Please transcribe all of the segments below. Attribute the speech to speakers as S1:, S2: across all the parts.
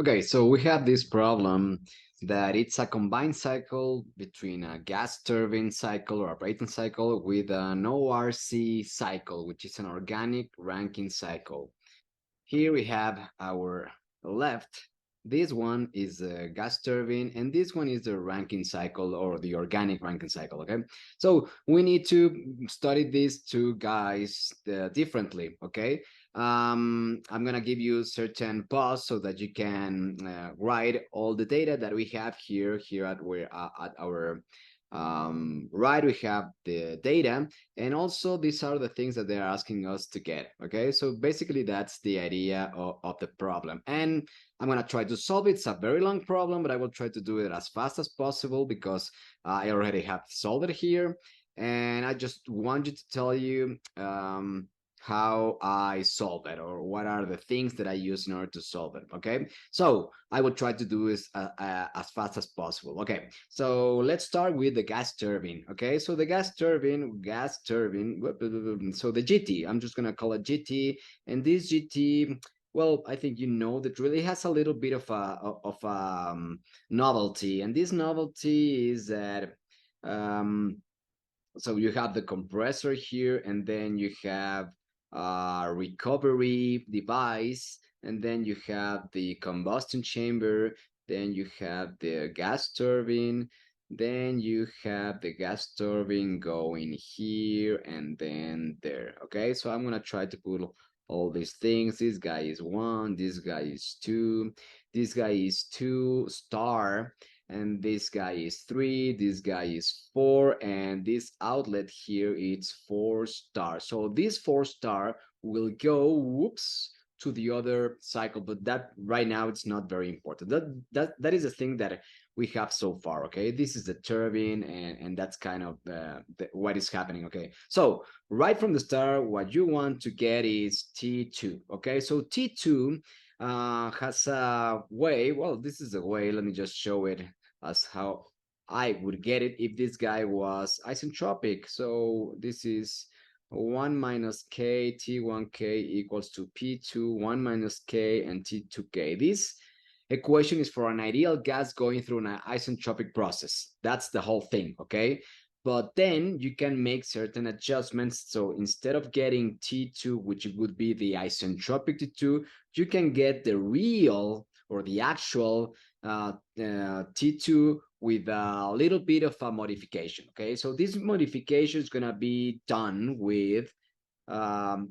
S1: Okay, so we have this problem that it's a combined cycle between a gas turbine cycle or a Brayton cycle with an ORC cycle, which is an organic Rankine cycle. Here we have our left. This one is a gas turbine, and this one is the Rankine cycle or the organic Rankine cycle. Okay, so we need to study these two guys differently. Okay, I'm gonna give you certain pause so that you can write all the data that we have here. Here at our right, we have the data, and also these are the things that they're asking us to get. Okay, so basically that's the idea of the problem, and I'm gonna try to solve it. It's a very long problem, but I will try to do it as fast as possible because I already have solved it here, and I just want you to tell you how I solve it or what are the things that I use in order to solve it. Okay, so I will try to do this as fast as possible. Okay, so let's start with the gas turbine. Okay, so the gas turbine, so the GT, I'm just gonna call it GT, and this GT, well, I think you know that really has a little bit of a novelty, and this novelty is that so you have the compressor here, and then you have a recovery device, and then you have the combustion chamber, then you have the gas turbine, then you have the gas turbine going here and then there. Okay, so I'm gonna try to put all these things. This guy is one, this guy is two, this guy is two star, and this guy is three, this guy is four, and this outlet here is 4 star. So this 4 star will go, whoops, to the other cycle, but that right now it's not very important. That is the thing that we have so far. Okay, this is the turbine, and that's kind of what is happening. Okay, so right from the start, what you want to get is T2. Okay, so T2 has a way. Well, this is a way. Let me just show it as how I would get it if this guy was isentropic. So this is 1 minus k T1k equals to P2 1 minus k and T2k. This equation is for an ideal gas going through an isentropic process. That's the whole thing, okay? But then you can make certain adjustments. So instead of getting T2, which would be the isentropic T2, you can get the real or the actual T2 with a little bit of a modification. Okay, so this modification is going to be done with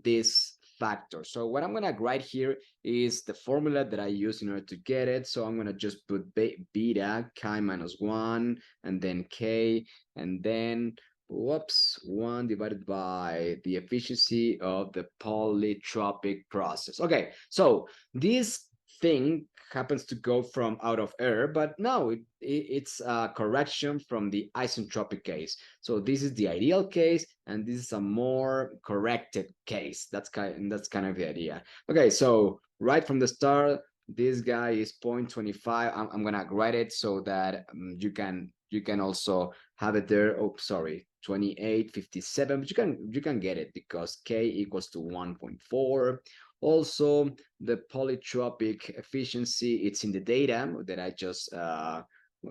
S1: this factor. So what I'm going to write here is the formula that I use in order to get it. So I'm going to just put beta chi minus 1 and then k, and then whoops, 1 divided by the efficiency of the polytropic process. Okay, so this thing happens to go from out of air, but no, it's a correction from the isentropic case. So this is the ideal case, and this is a more corrected case. That's kind of the idea. Okay, so right from the start, this guy is 0.25. I'm gonna write it so that you can also have it there. Oh, sorry, 2857, but you can get it because k equals to 1.4. Also, the polytropic efficiency, it's in the data that I just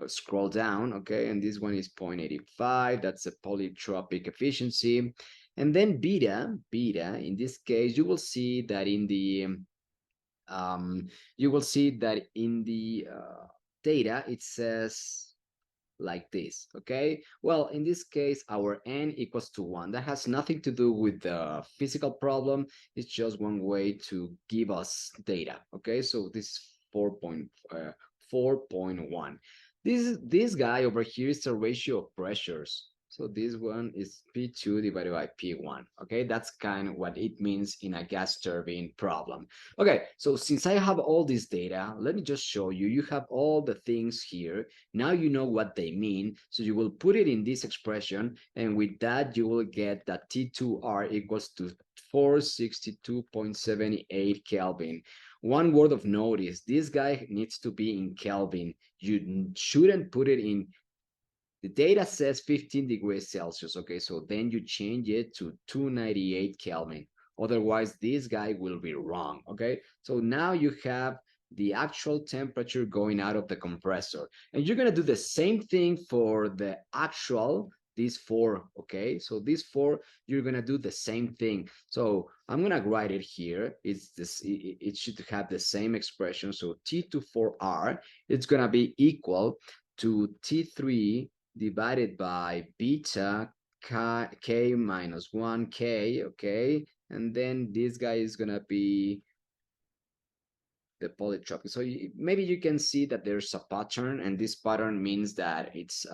S1: scroll down, okay, and this one is 0.85. That's the polytropic efficiency. And then beta, in this case, you will see that in the data it says like this. Okay, well, in this case our n equals to 1. That has nothing to do with the physical problem. It's just one way to give us data. Okay, so this is 4.1. This guy over here is the ratio of pressures. So this one is P2 divided by P1. Okay, that's kind of what it means in a gas turbine problem. Okay, so since I have all this data, let me just show you. You have all the things here. Now you know what they mean. So you will put it in this expression, and with that you will get that T2R equals to 462.78 Kelvin. One word of notice, this guy needs to be in Kelvin. You shouldn't put it in, the data says 15 degrees Celsius. Okay, so then you change it to 298 Kelvin. Otherwise, this guy will be wrong. Okay, so now you have the actual temperature going out of the compressor. And you're going to do the same thing for the actual, these four, okay? So these four, you're going to do the same thing. So I'm going to write it here. It's this, it should have the same expression. So T24R, it's going to be equal to T3 divided by beta k minus 1k, okay? And then this guy is going to be the polytropic. So maybe you can see that there's a pattern, and this pattern means that it's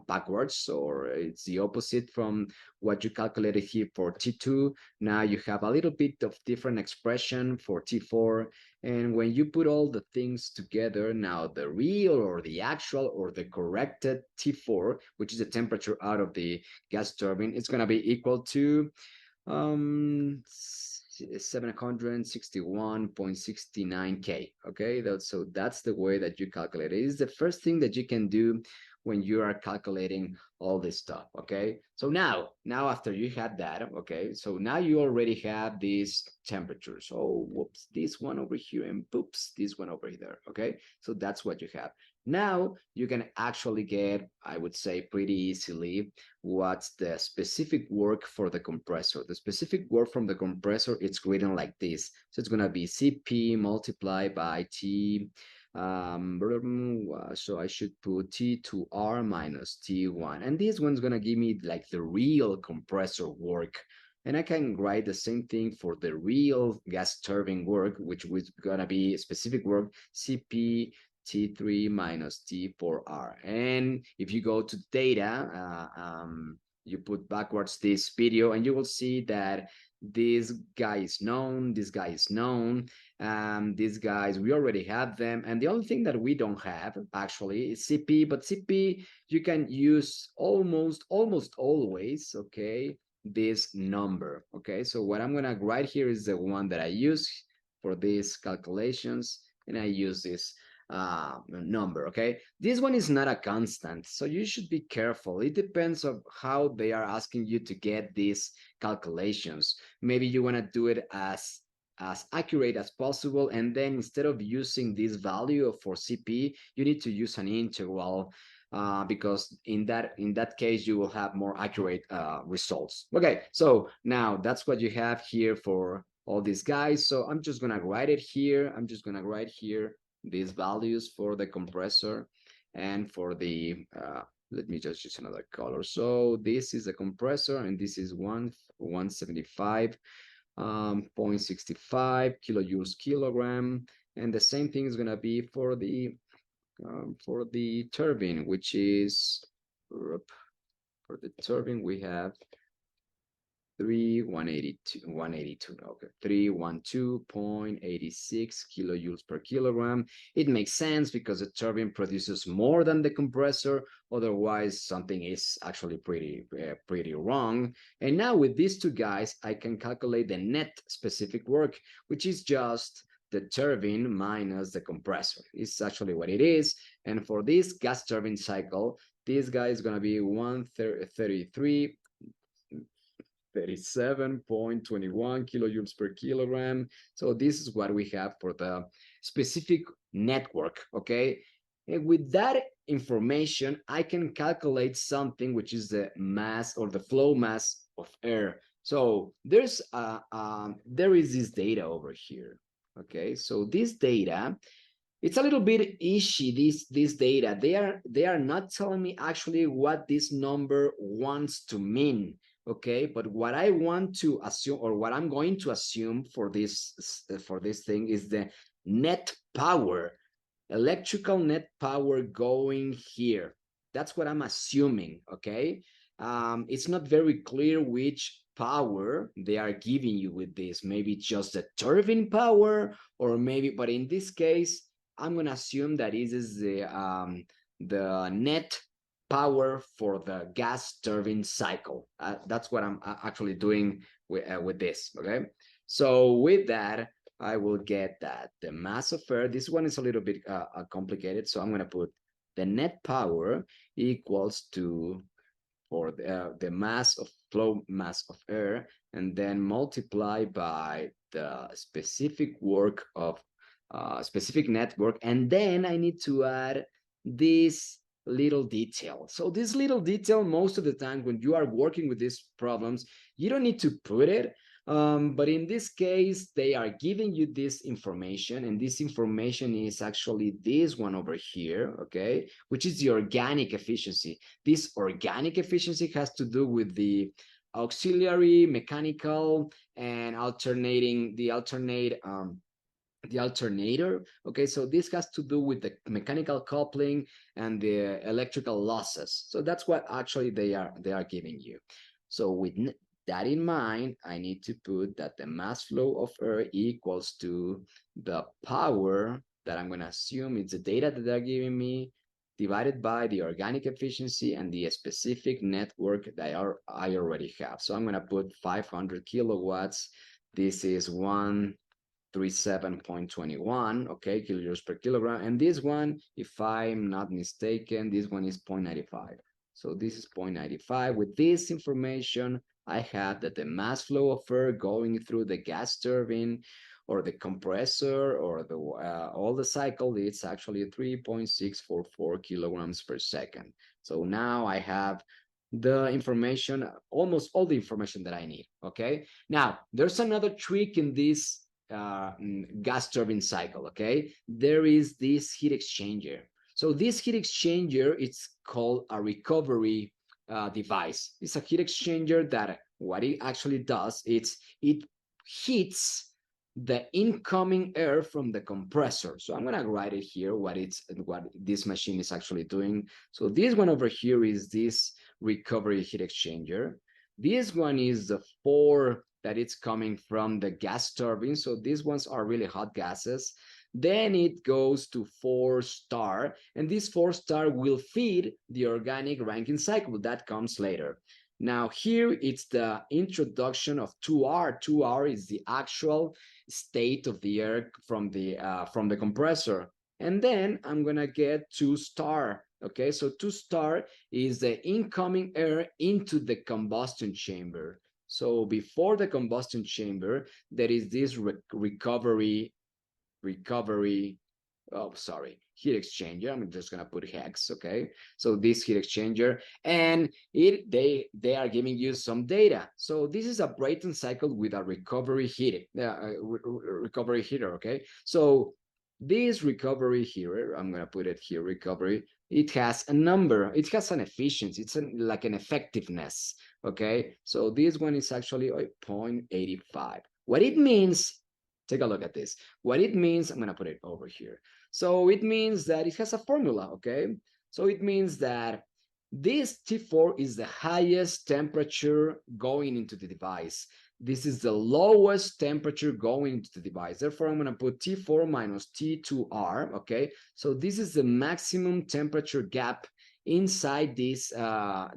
S1: backwards, or it's the opposite from what you calculated here for T2. Now you have a little bit of different expression for T4. And when you put all the things together, now the real or the actual or the corrected T4, which is the temperature out of the gas turbine, it's going to be equal to 761.69K. Okay, so that's the way that you calculate it. It's the first thing that you can do when you are calculating all this stuff. Okay, so now after you had that, okay, so now you already have these temperatures. Oh, whoops, this one over here, and poops, this one over there. Okay, so that's what you have. Now you can actually get, I would say, pretty easily what's the specific work for the compressor. The specific work from the compressor, it's written like this. So it's going to be Cp multiplied by T. So I should put T2R minus T1. And this one's going to give me like the real compressor work. And I can write the same thing for the real gas turbine work, which was going to be specific work, Cp T3 minus T4R. And if you go to data, you put backwards this video, and you will see that this guy is known, this guy is known, these guys, we already have them. And the only thing that we don't have actually is CP, but CP, you can use almost always, okay, this number, okay? So what I'm gonna write here is the one that I use for these calculations, and I use this number, okay? This one is not a constant, so you should be careful. It depends on how they are asking you to get these calculations. Maybe you want to do it as accurate as possible, and then instead of using this value for CP, you need to use an integral, because in that case you will have more accurate results. Okay, so now that's what you have here for all these guys. So I'm just gonna write it here. I'm just gonna write here these values for the compressor and for the let me just use another color. So this is the compressor, and this is 175.65 kilojoules kilogram, and the same thing is going to be for the turbine, which is for the turbine we have 182, okay, 312.86 kilojoules per kilogram. It makes sense because the turbine produces more than the compressor. Otherwise, something is actually pretty wrong. And now with these two guys, I can calculate the net specific work, which is just the turbine minus the compressor. It's actually what it is. And for this gas turbine cycle, this guy is going to be 133. 37.21 kilojoules per kilogram. So this is what we have for the specific network, okay? And with that information, I can calculate something which is the mass or the flow mass of air. So there is this data over here, okay? So this data, it's a little bit ishy, this data. They are not telling me actually what this number wants to mean, okay? But what I want to assume, or what I'm going to assume for this thing, is the net power, electrical net power going here. That's what I'm assuming, okay? It's not very clear which power they are giving you with this. Maybe just the turbine power, or maybe, but in this case, I'm going to assume that this is the net power for the gas turbine cycle. That's what I'm actually doing with this, okay? So with that, I will get that the mass of air, this one is a little bit complicated, so I'm going to put the net power equals to, for the mass of flow mass of air, and then multiply by the specific work of specific network, and then I need to add this little detail. So this little detail, most of the time when you are working with these problems, you don't need to put it. But in this case, they are giving you this information, and this information is actually this one over here, okay, which is the organic efficiency. This organic efficiency has to do with the auxiliary, mechanical, and the alternator. Okay, so this has to do with the mechanical coupling and the electrical losses. So that's what actually they are giving you. So with that in mind, I need to put that the mass flow of air equals to the power that I'm going to assume it's the data that they're giving me, divided by the organic efficiency and the specific network that I already have. So I'm going to put 500 kilowatts. This is 137.21, okay, kilojoules per kilogram. And this one, if I'm not mistaken, this one is 0.95. So this is 0.95. With this information, I have that the mass flow of air going through the gas turbine or the compressor or the all the cycle, it's actually 3.644 kilograms per second. So now I have the information, almost all the information that I need, okay? Now, there's another trick in this gas turbine cycle, okay? There is this heat exchanger. So this heat exchanger, it's called a recovery device. It's a heat exchanger that what it actually does, it heats the incoming air from the compressor. So I'm gonna write it here, what this machine is actually doing. So this one over here is this recovery heat exchanger. This one is the 4 that it's coming from the gas turbine. So these ones are really hot gases. Then it goes to 4-star, and this 4-star will feed the organic Rankine cycle that comes later. Now here it's the introduction of 2R. 2R is the actual state of the air from the compressor. And then I'm gonna get 2-star. Okay, so 2-star is the incoming air into the combustion chamber. So before the combustion chamber, there is this recovery, heat exchanger. I'm just gonna put hex, okay? So this heat exchanger, and they are giving you some data. So this is a Brayton cycle with a recovery heater, okay? So this recovery heater, I'm gonna put it here, recovery, it has a number, it has an efficiency, it's like an effectiveness, okay? So this one is actually 0.85. What it means, take a look at this. What it means, I'm gonna put it over here. So it means that it has a formula, okay? So it means that this T4 is the highest temperature going into the device. This is the lowest temperature going into the device. Therefore, I'm going to put T4 minus T2R, okay? So this is the maximum temperature gap inside this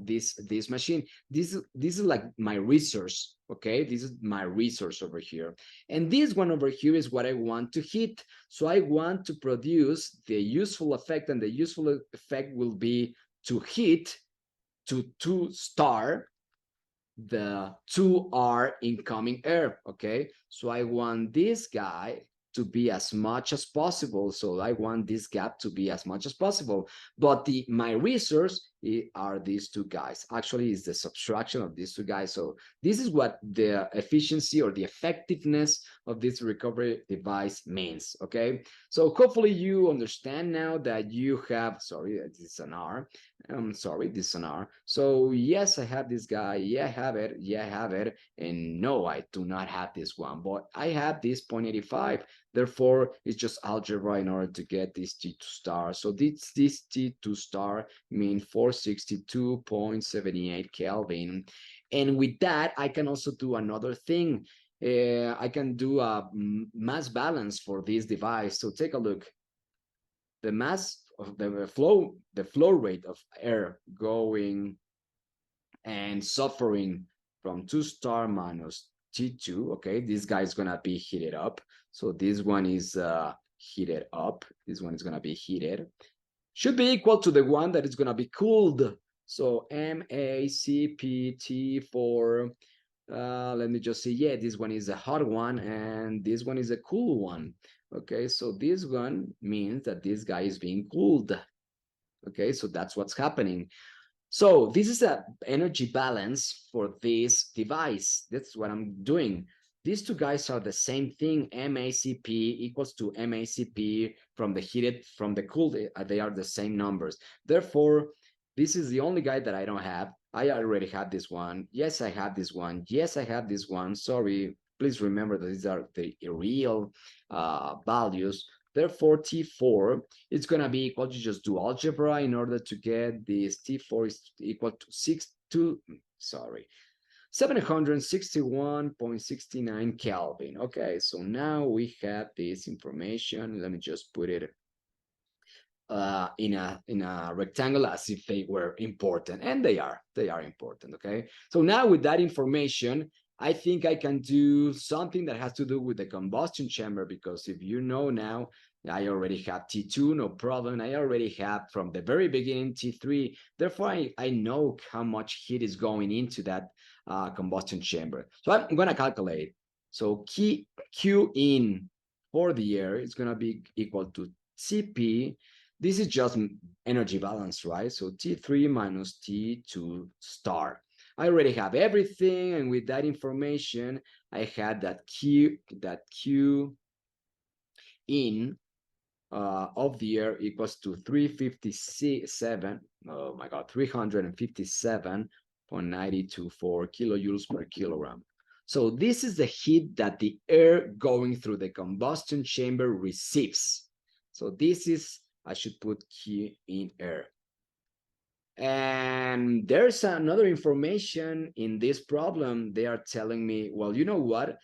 S1: this machine. This is like my resource, okay? This is my resource over here. And this one over here is what I want to heat. So I want to produce the useful effect, and the useful effect will be to heat to 2-star the 2R incoming air, okay? So I want this guy to be as much as possible. So I want this gap to be as much as possible. But my resource are these two guys. Actually, it's the subtraction of these two guys. So this is what the efficiency or the effectiveness of this recovery device means, okay? So hopefully you understand now that you have, sorry, this is an R. Sorry, this is an R. So yes, I have this guy. Yeah, I have it. Yeah, I have it. And no, I do not have this one, but I have this 0.85. Therefore, it's just algebra in order to get this T2-star. So this T2-star means 462.78 Kelvin. And with that, I can also do another thing. I can do a mass balance for this device. So take a look. The mass of the flow rate of air going and suffering from 2-star minus T2, okay, this guy is gonna be heated up. So this one is heated up. This one is gonna be heated. Should be equal to the one that is gonna be cooled. So MACPT for Let me just see. Yeah, this one is a hot one and this one is a cool one. Okay, so this one means that this guy is being cooled. Okay, so that's what's happening. So this is a energy balance for this device. That's what I'm doing. These two guys are the same thing. MACP equals to MACP from the heated, from the cooled. They are the same numbers. Therefore, this is the only guy that I don't have. I already had this one. Yes, I have this one. Yes, I have this one. Sorry. Please remember that these are the real values. Therefore, T4, it's going to be equal to, just do algebra in order to get this. T4 is equal to 761.69 Kelvin. Okay, so now we have this information. Let me just put it in a rectangle as if they were important, and they are important. Okay, so now with that information, I think I can do something that has to do with the combustion chamber, because if you know now, I already have T2, no problem. I already have from the very beginning T3. Therefore, I know how much heat is going into that combustion chamber. So I'm going to calculate. So Q in for the air is going to be equal to CP. This is just energy balance, right? So T3 minus T2 star. I already have everything, and with that information, I had that Q in of the air equals to 357. Oh my God, 357.924 kilojoules per kilogram. So this is the heat that the air going through the combustion chamber receives. So this is, I should put Q in air. And there's another information in this problem. They are telling me, well, you know what?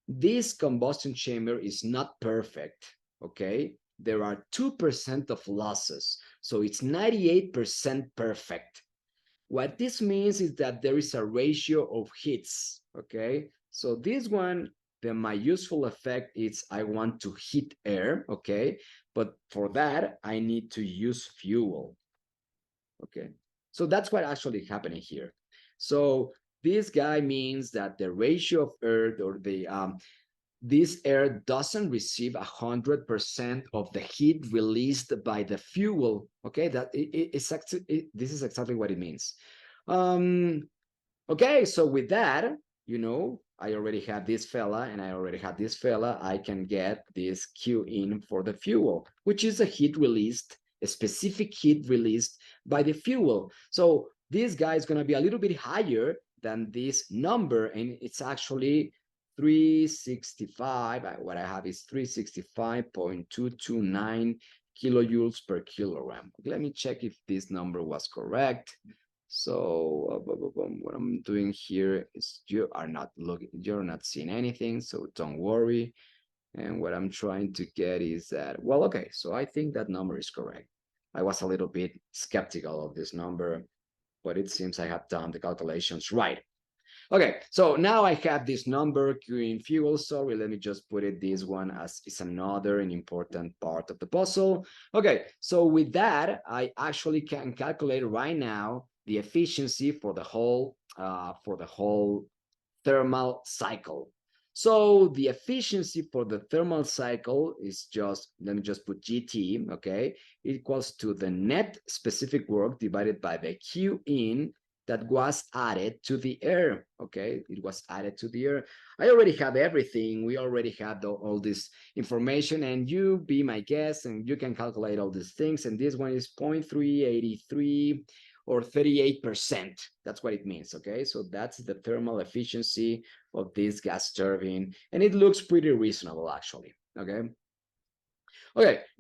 S1: This combustion chamber is not perfect, okay? There are 2% of losses, so it's 98% perfect. What this means is that there is a ratio of heats, okay? So this one, my useful effect is I want to heat air, okay? But for that, I need to use fuel, okay? So that's what actually happening here. So this guy means that the ratio of air, or the this air doesn't receive 100% of the heat released by the fuel. Okay, that this is exactly what it means. Okay, so with that, you know, I already have this fella and I already have this fella. I can get this Q in for the fuel, which is a heat released, a specific heat released by the fuel. So this guy is going to be a little bit higher than this number, and it's actually 365. What I have is 365.229 kilojoules per kilogram. Let me check if this number was correct. So what I'm doing here is you're not seeing anything, so don't worry. And what I'm trying to get is that, well, okay, so I think that number is correct. I was a little bit skeptical of this number, but it seems I have done the calculations right. Okay, so now I have this number Q in fuel. Sorry, let me just put it this one as is another an important part of the puzzle. Okay, so with that, I actually can calculate right now the efficiency for the whole thermal cycle. So the efficiency for the thermal cycle is just, let me just put GT, okay, equals to the net specific work divided by the Q in that was added to the air. Okay, it was added to the air. I already have everything. We already had all this information, and you be my guest and you can calculate all these things. And this one is 0.383 or 38%. That's what it means. Okay, so that's the thermal efficiency of this gas turbine, and it looks pretty reasonable actually. Okay,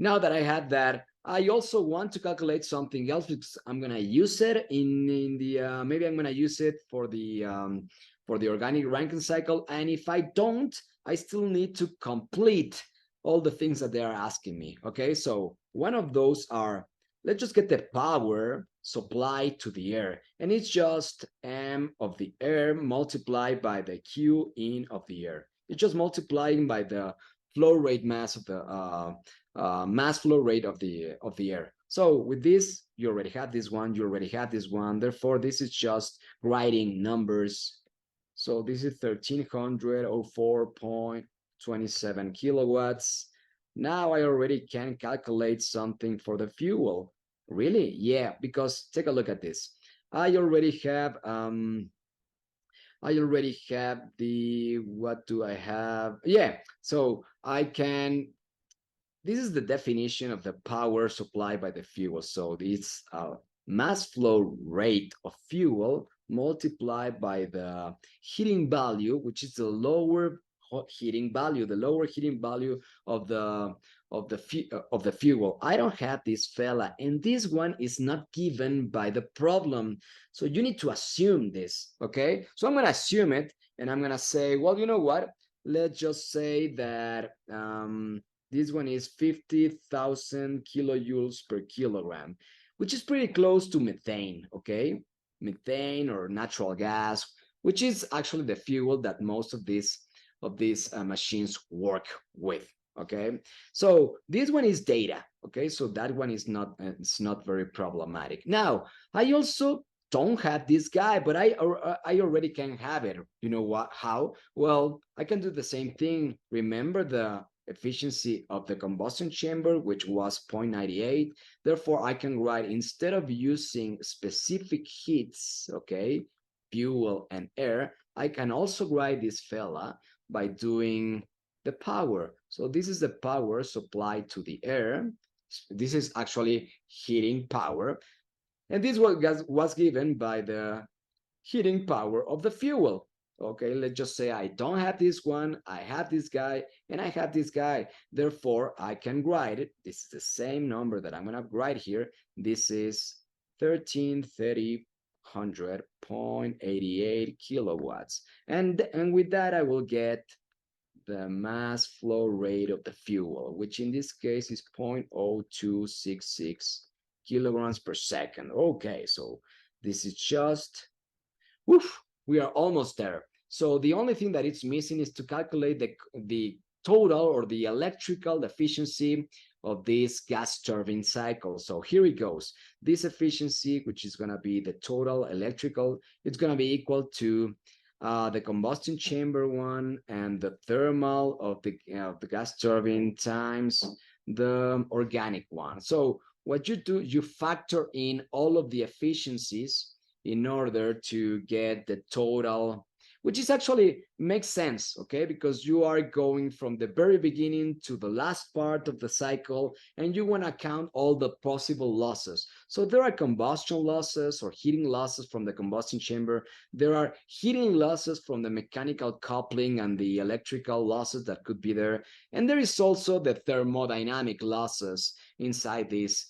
S1: now that I had that, I also want to calculate something else because I'm gonna use it in the maybe I'm gonna use it for the organic Rankine cycle, and if I don't, I still need to complete all the things that they are asking me. Okay, so one of those are, let's just get the power supplied to the air, and it's just M of the air multiplied by the Q in of the air. It's just multiplying by the flow rate mass of the mass flow rate of the air. So with this, you already had this one, you already had this one. Therefore, this is just writing numbers. So this is 1304.27 kilowatts. Now I already can calculate something for the fuel. Really? Yeah, because take a look at this. I already have the, what do I have? Yeah, so I can, this is the definition of the power supplied by the fuel. So it's mass flow rate of fuel multiplied by the heating value, which is the lower heating value, of the of the fuel. I don't have this fella, and this one is not given by the problem. So you need to assume this, okay? So I'm gonna assume it, and I'm gonna say, well, you know what? Let's just say that this one is 50,000 kilojoules per kilogram, which is pretty close to methane, okay? Methane or natural gas, which is actually the fuel that most of these machines work with, okay? So this one is data, okay? So that one is not it's not very problematic. Now, I also don't have this guy, but I already can have it. You know what? How? Well, I can do the same thing. Remember the efficiency of the combustion chamber, which was 0.98. Therefore, I can write, instead of using specific heats, okay, fuel and air, I can also write this fella by doing the power. So this is the power supplied to the air. This is actually heating power. And this was given by the heating power of the fuel. Okay, let's just say I don't have this one, I have this guy, and I have this guy. Therefore, I can write it. This is the same number that I'm going to write here. This is 1330.88 kilowatts. And with that, I will get the mass flow rate of the fuel, which in this case is 0.0266 kilograms per second. Okay, so this is just, woof, we are almost there. So the only thing that it's missing is to calculate the total or the electrical efficiency of this gas turbine cycle. So here it goes. This efficiency, which is going to be the total electrical, it's going to be equal to the combustion chamber one and the thermal of the gas turbine times the organic one. So what you do, you factor in all of the efficiencies in order to get the total, which is actually makes sense, okay? Because you are going from the very beginning to the last part of the cycle, and you want to count all the possible losses. So there are combustion losses or heating losses from the combustion chamber. There are heating losses from the mechanical coupling and the electrical losses that could be there. And there is also the thermodynamic losses inside this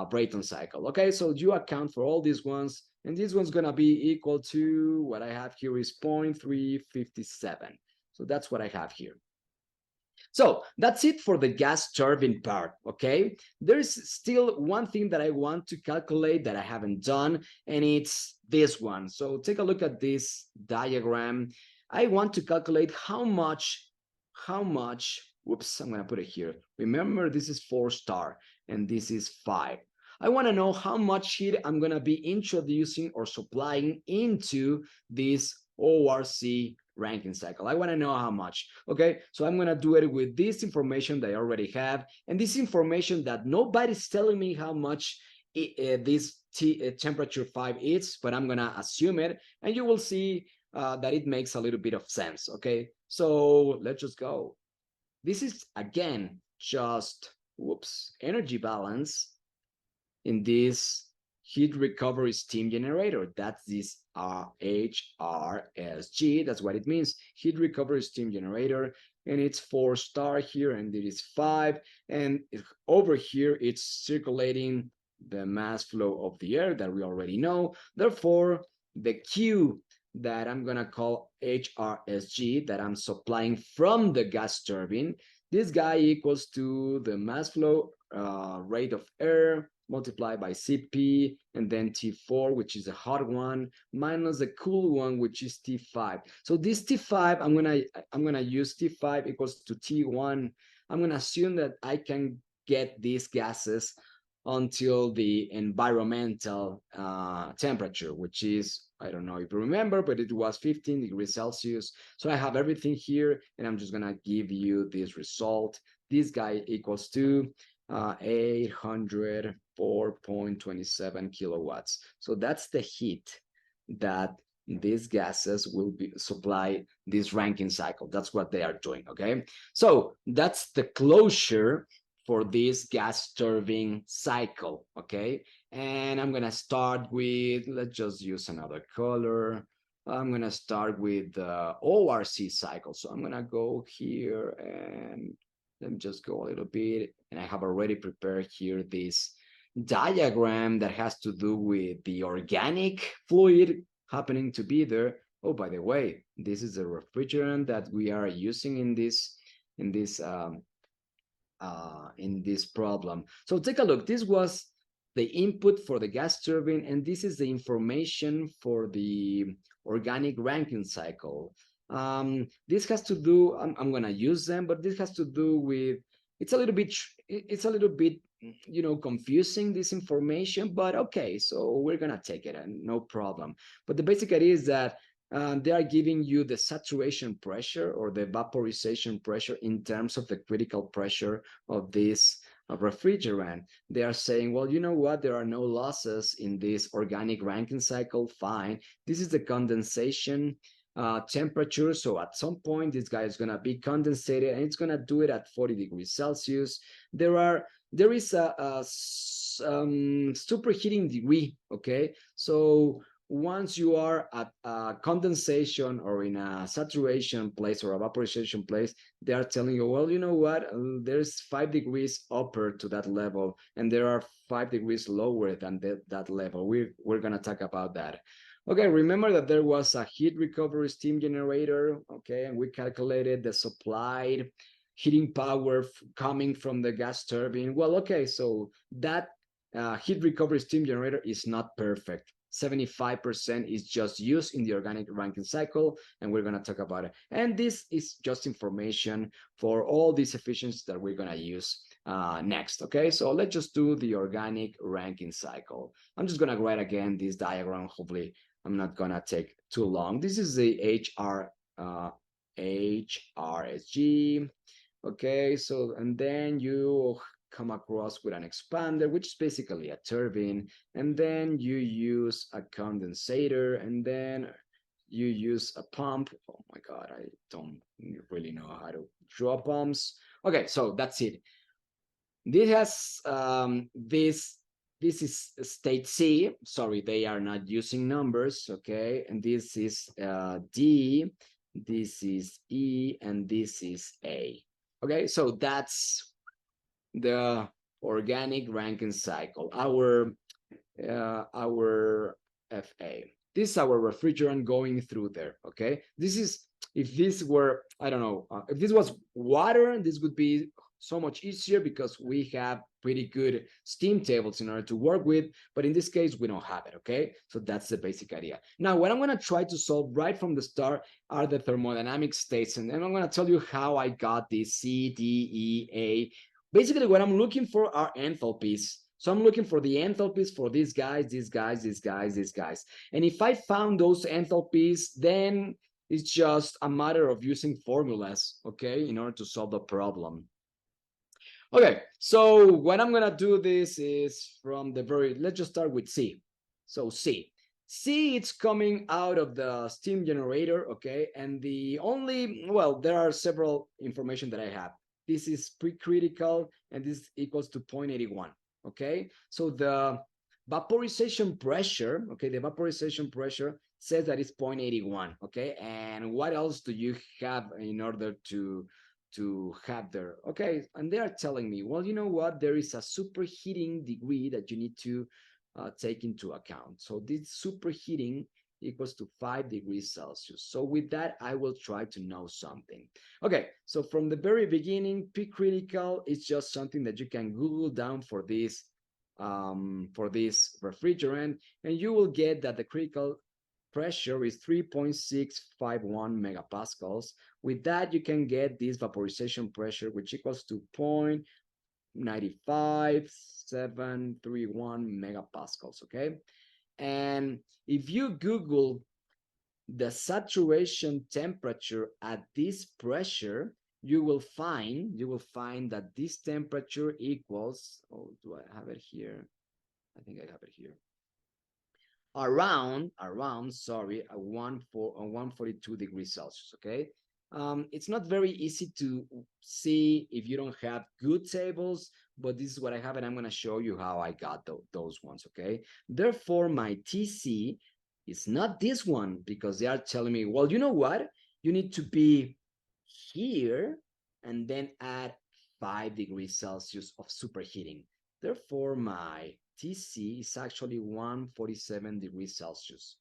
S1: Brayton cycle. Okay, so you account for all these ones, and this one's gonna be equal to, what I have here is 0.357. So that's what I have here. So that's it for the gas turbine part, okay? There's still one thing that I want to calculate that I haven't done, and it's this one. So take a look at this diagram. I want to calculate how much, whoops, I'm gonna put it here. Remember, this is 4-star, and this is 5. I want to know how much heat I'm going to be introducing or supplying into this ORC Rankine cycle. I want to know how much. Okay, so I'm going to do it with this information that I already have, and this information that nobody's telling me how much this temperature 5 is, but I'm going to assume it, and you will see that it makes a little bit of sense. Okay, so let's just go. This is, again, just, whoops, energy balance in this heat recovery steam generator. That's this HRSG. That's what it means, heat recovery steam generator. And it's 4-star here, and it is 5. And over here, it's circulating the mass flow of the air that we already know. Therefore, the Q that I'm going to call HRSG, that I'm supplying from the gas turbine, this guy equals to the mass flow rate of air multiplied by Cp, and then T4, which is a hot one, minus the cool one, which is T5. So this T5, I'm gonna use T5 equals to T1. I'm gonna assume that I can get these gases until the environmental temperature, which is, I don't know if you remember, but it was 15 degrees Celsius. So I have everything here, and I'm just gonna give you this result. This guy equals to 804.27 kilowatts. So that's the heat that these gases will be supply this Rankine cycle. That's what they are doing, okay? So that's the closure for this gas turbine cycle, okay? And I'm gonna start with, let's just use another color. I'm gonna start with the ORC cycle. So I'm gonna go here and let me just go a little bit. And I have already prepared here this diagram that has to do with the organic fluid happening to be there. Oh, by the way, this is the refrigerant that we are using in this in this problem. So take a look. This was the input for the gas turbine, and this is the information for the organic Rankine cycle. This has to do, I'm going to use them, but this has to do with, it's a little bit, confusing, this information, but okay, so we're going to take it and no problem. But the basic idea is that they are giving you the saturation pressure or the vaporization pressure in terms of the critical pressure of this refrigerant. They are saying, well, you know what? There are no losses in this organic Rankine cycle. Fine. This is the condensation temperature. So at some point, this guy is going to be condensated, and it's going to do it at 40 degrees Celsius. There is a superheating degree. Okay. So once you are at a condensation or in a saturation place or a vaporization place, they are telling you, well, you know what, there's 5 degrees upper to that level, and there are 5 degrees lower than that level. We're going to talk about that. Okay, remember that there was a heat recovery steam generator, okay, and we calculated the supplied heating power coming from the gas turbine. Well, okay, so that heat recovery steam generator is not perfect. 75% is just used in the organic Rankine cycle, and we're going to talk about it. And this is just information for all these efficiencies that we're going to use next. Okay, so let's just do the organic Rankine cycle. I'm just going to write again this diagram. Hopefully, I'm not going to take too long. This is the HRSG. Okay, so and then you come across with an expander, which is basically a turbine, and then you use a condensator, and then you use a pump. Oh my God, I don't really know how to draw pumps. Okay, so that's it. This has this is state C. Sorry, they are not using numbers. Okay, and this is D, this is E, and this is A. Okay, so that's the organic Rankine cycle, our FA. This is our refrigerant going through there. Okay, this is, if this were, I don't know, if this was water, this would be so much easier because we have pretty good steam tables in order to work with, but in this case we don't have it. Okay, so that's the basic idea. Now what I'm going to try to solve right from the start are the thermodynamic states, and then I'm going to tell you how I got these C, D, E, A. Basically what I'm looking for are enthalpies. So I'm looking for the enthalpies for these guys, these guys, these guys, these guys. And if I found those enthalpies, then it's just a matter of using formulas, okay, in order to solve the problem. Okay, so what I'm gonna do this is from the very, let's just start with C. So C, it's coming out of the steam generator, okay, and the only, well, there are several information that I have. This is pre-critical, and this equals to 0.81, okay? So the vaporization pressure, okay, the vaporization pressure says that it's 0.81, okay? And what else do you have in order to have there? Okay, and they are telling me, well, you know what, there is a superheating degree that you need to take into account. So this superheating equals to 5 degrees Celsius. So with that, I will try to know something. Okay, so from the very beginning, peak critical is just something that you can Google down for this refrigerant, and you will get that the critical pressure is 3.651 megapascals. With that, you can get this vaporization pressure, which equals to 95,731 megapascals, okay? And if you Google the saturation temperature at this pressure, you will find that this temperature equals, oh, do I have it here? I think I have it here. Around, sorry, 142 degrees Celsius, okay? It's not very easy to see if you don't have good tables, but this is what I have, and I'm going to show you how I got those ones, okay? Therefore, my TC is not this one because they are telling me, well, you know what? You need to be here and then add 5 degrees Celsius of superheating. Therefore, my TC is actually 147 degrees Celsius.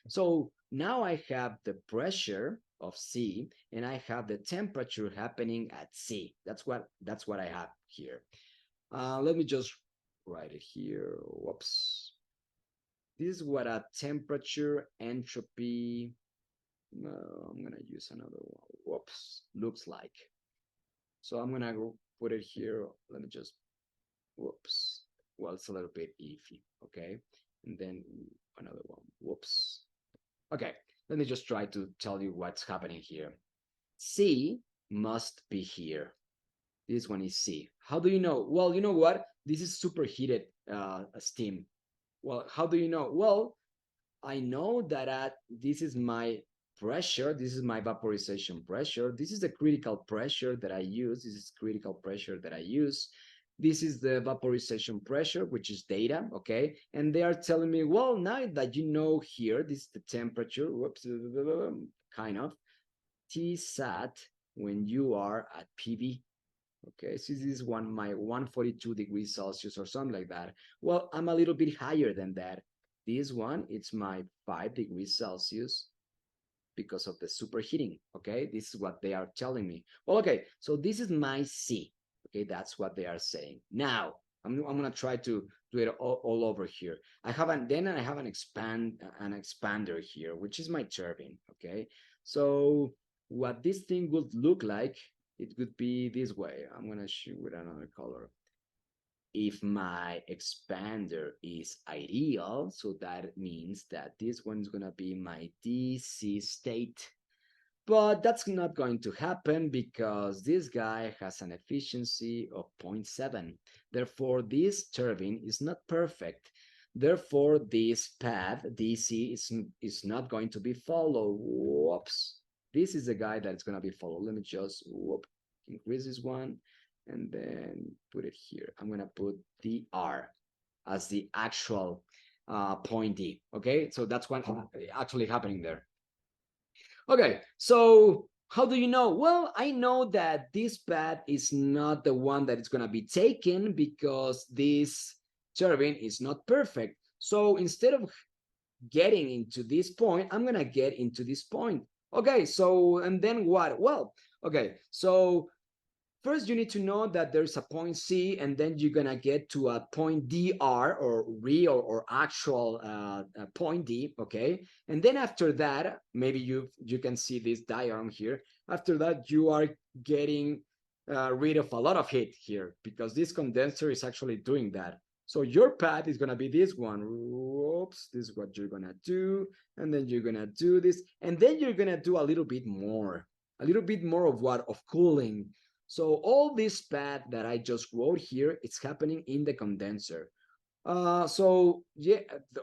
S1: So now I have the pressure of C and I have the temperature happening at C. That's what I have here. Let me just write it here. Whoops. This is what a temperature entropy, I'm gonna use another one. Whoops, looks like. So I'm gonna go put it here. Let me just, whoops. Well, it's a little bit iffy, okay? And then another one, whoops. Okay, let me just try to tell you what's happening here. C must be here. This one is C. How do you know? Well, you know what? This is superheated steam. Well, how do you know? Well, I know that this is my pressure. This is my vaporization pressure. This is the critical pressure that I use. This is critical pressure that I use. This is the vaporization pressure, which is data, okay? And they are telling me, well, now that you know here, this is the temperature, whoops, kind of, Tsat when you are at PV. Okay, so this is my 142 degrees Celsius or something like that. Well, I'm a little bit higher than that. This one, it's my 5 degrees Celsius because of the superheating. Okay, this is what they are telling me. Well, okay, so this is my C. Okay, that's what they are saying. Now, I'm gonna try to do it all over here. I have an expander here, which is my turbine. Okay, so what this thing would look like, it would be this way. I'm gonna shoot with another color. If my expander is ideal, so that means that this one is gonna be my DC state. But that's not going to happen because this guy has an efficiency of 0.7. Therefore, this turbine is not perfect. Therefore, this path, DC, is not going to be followed. Whoops. This is the guy that's going to be followed. Let me just increase this one and then put it here. I'm going to put DR as the actual point D. Okay, so that's what actually happening there. Okay, so how do you know? Well, I know that this path is not the one that is going to be taken because this turbine is not perfect. So instead of getting into this point, I'm going to get into this point. Okay, so, and then what? Well, okay, so first you need to know that there's a point C and then you're gonna get to a point DR or real or actual point D, okay? And then after that, maybe you can see this diagram here. After that, you are getting rid of a lot of heat here because this condenser is actually doing that. So your path is gonna be this one. Oops, this is what you're gonna do. And then you're gonna do this. And then you're gonna do a little bit more of what? Of cooling. So all this path that I just wrote here, it's happening in the condenser. So yeah,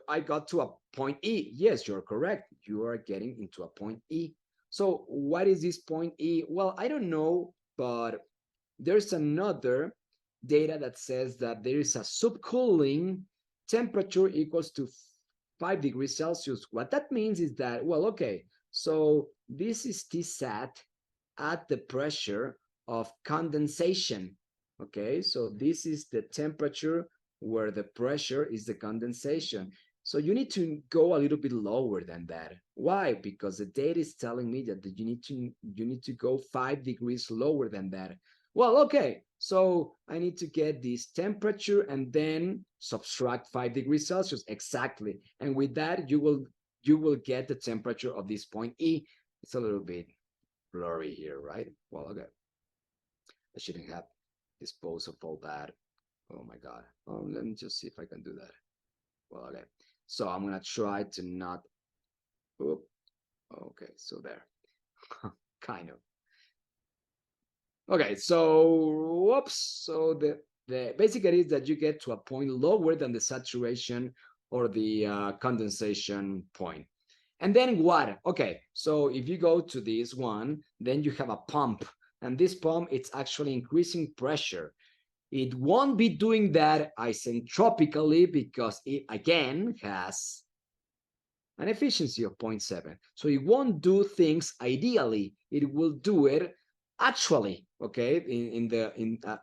S1: I got to a point E. Yes, you're correct. You are getting into a point E. So what is this point E? Well, I don't know, but there's another data that says that there is a subcooling temperature equals to 5 degrees Celsius. What that means is that, well, okay, so this is Tsat at the pressure of condensation. Okay, so this is the temperature where the pressure is the condensation. So you need to go a little bit lower than that. Why? Because the data is telling me that you need to go 5 degrees lower than that. Well, okay, so I need to get this temperature and then subtract 5 degrees Celsius exactly. And with that, you will get the temperature of this point E. It's a little bit blurry here, right? Well, okay. I shouldn't have dispose of all that. Oh my God. Let me just see if I can do that. Well, okay. So I'm gonna try to not. Oop. Okay, so there. Kind of. Okay, so whoops. So the basic idea is that you get to a point lower than the saturation or the condensation point. And then what? Okay, so if you go to this one, then you have a pump. And this pump, it's actually increasing pressure. It won't be doing that isentropically because it, again, has an efficiency of 0.7. So it won't do things ideally. It will do it actually, okay,